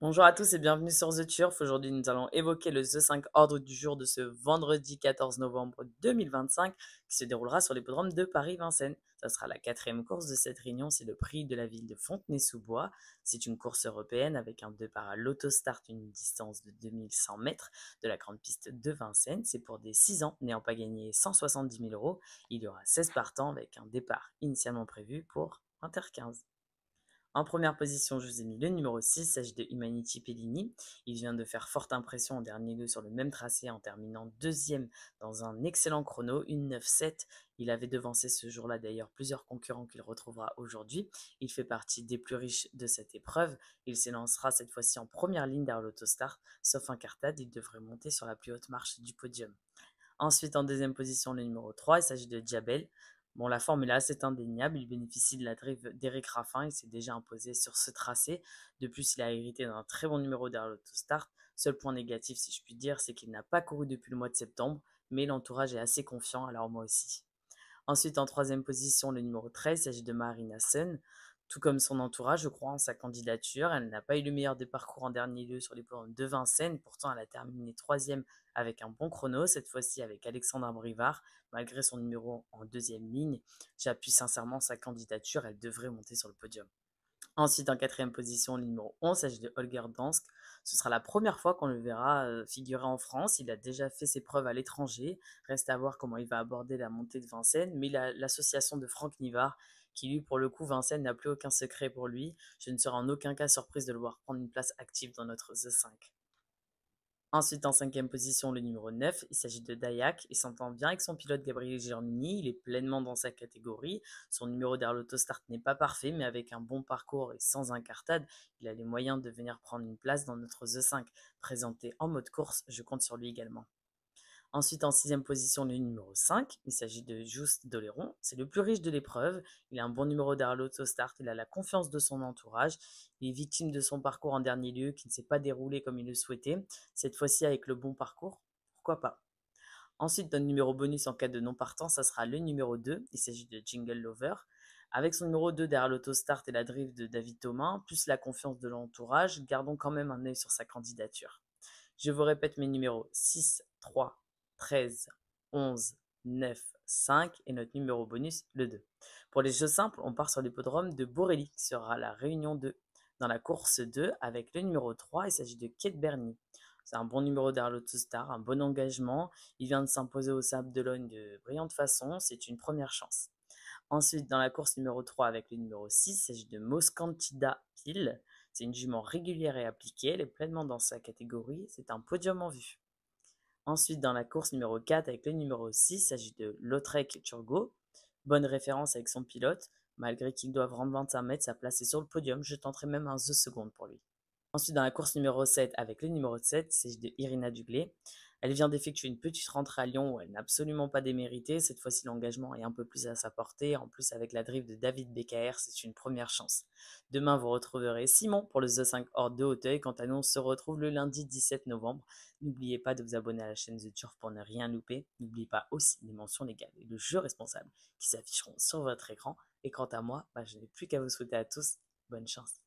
Bonjour à tous et bienvenue sur The Turf. Aujourd'hui, nous allons évoquer le The 5 ordre du jour de ce vendredi 14 novembre 2025 qui se déroulera sur l'hippodrome de Paris-Vincennes. Ça sera la quatrième course de cette réunion, c'est le prix de la ville de Fontenay-sous-Bois. C'est une course européenne avec un départ à l'autostart d'une distance de 2100 mètres de la grande piste de Vincennes. C'est pour des 6 ans n'ayant pas gagné 170 000 euros. Il y aura 16 partants avec un départ initialement prévu pour 20h15. En première position, je vous ai mis le numéro 6, il s'agit de Humanity Pellini. Il vient de faire forte impression en dernier lieu sur le même tracé en terminant deuxième dans un excellent chrono, une 9-7. Il avait devancé ce jour-là d'ailleurs plusieurs concurrents qu'il retrouvera aujourd'hui. Il fait partie des plus riches de cette épreuve. Il s'élancera cette fois-ci en première ligne derrière l'autostart. Sauf un cartade, il devrait monter sur la plus haute marche du podium. Ensuite, en deuxième position, le numéro 3, il s'agit de Diabel. Bon, la forme est là, c'est indéniable. Il bénéficie de la drive d'Eric Raffin. Il s'est déjà imposé sur ce tracé. De plus, il a hérité d'un très bon numéro derrière l'autostart. Seul point négatif, si je puis dire, c'est qu'il n'a pas couru depuis le mois de septembre, mais l'entourage est assez confiant, alors moi aussi. Ensuite, en troisième position, le numéro 13, il s'agit de Marina Sun. Tout comme son entourage, je crois en sa candidature. Elle n'a pas eu le meilleur des parcours en dernier lieu sur les podiums de Vincennes. Pourtant, elle a terminé troisième avec un bon chrono, cette fois-ci avec Alexandra Brivard. Malgré son numéro en deuxième ligne, j'appuie sincèrement sa candidature. Elle devrait monter sur le podium. Ensuite, en quatrième position, le numéro 11, il s'agit de Holger Dansk. Ce sera la première fois qu'on le verra figurer en France. Il a déjà fait ses preuves à l'étranger. Reste à voir comment il va aborder la montée de Vincennes. Mais l'association de Franck Nivard, qui lui, pour le coup, Vincennes n'a plus aucun secret pour lui. Je ne serai en aucun cas surprise de le voir prendre une place active dans notre The 5. Ensuite, en cinquième position, le numéro 9, il s'agit de Dayak. Il s'entend bien avec son pilote Gabriel Giannini, il est pleinement dans sa catégorie. Son numéro derrière l'autostart n'est pas parfait, mais avec un bon parcours et sans incartade, il a les moyens de venir prendre une place dans notre The 5. Présenté en mode course, je compte sur lui également. Ensuite, en sixième position, le numéro 5, il s'agit de Juste Doléron. C'est le plus riche de l'épreuve. Il a un bon numéro derrière l'autostart. Il a la confiance de son entourage. Il est victime de son parcours en dernier lieu qui ne s'est pas déroulé comme il le souhaitait. Cette fois-ci, avec le bon parcours, pourquoi pas. Ensuite, notre numéro bonus en cas de non-partant, ça sera le numéro 2. Il s'agit de Jingle Lover. Avec son numéro 2 derrière l'autostart et la drive de David Thomas, plus la confiance de l'entourage, gardons quand même un œil sur sa candidature. Je vous répète mes numéros 6, 3, 13, 11, 9, 5 et notre numéro bonus, le 2. Pour les jeux simples, on part sur l'hippodrome de Borelli, qui sera la réunion 2. Dans la course 2, avec le numéro 3, il s'agit de Kate Bernie. C'est un bon numéro derrière l'autostar, un bon engagement. Il vient de s'imposer au Sable d'Olonne de brillante façon, c'est une première chance. Ensuite, dans la course numéro 3 avec le numéro 6, il s'agit de Moscantida Pile. C'est une jument régulière et appliquée, elle est pleinement dans sa catégorie, c'est un podium en vue. Ensuite, dans la course numéro 4 avec le numéro 6, il s'agit de Lautrec Turgot. Bonne référence avec son pilote. Malgré qu'il doive rendre 25 mètres, sa place est sur le podium. Je tenterai même un 2 secondes pour lui. Ensuite, dans la course numéro 7 avec le numéro 7, il s'agit de Irina Duglé. Elle vient d'effectuer une petite rentrée à Lyon où elle n'a absolument pas démérité. Cette fois-ci, l'engagement est un peu plus à sa portée. En plus, avec la drive de David Becker, c'est une première chance. Demain, vous retrouverez Simon pour le The 5 hors de Hauteuil. Quant à nous, on se retrouve le lundi 17 novembre. N'oubliez pas de vous abonner à la chaîne The Turf pour ne rien louper. N'oubliez pas aussi les mentions légales et le jeu responsable qui s'afficheront sur votre écran. Et quant à moi, je n'ai plus qu'à vous souhaiter à tous bonne chance.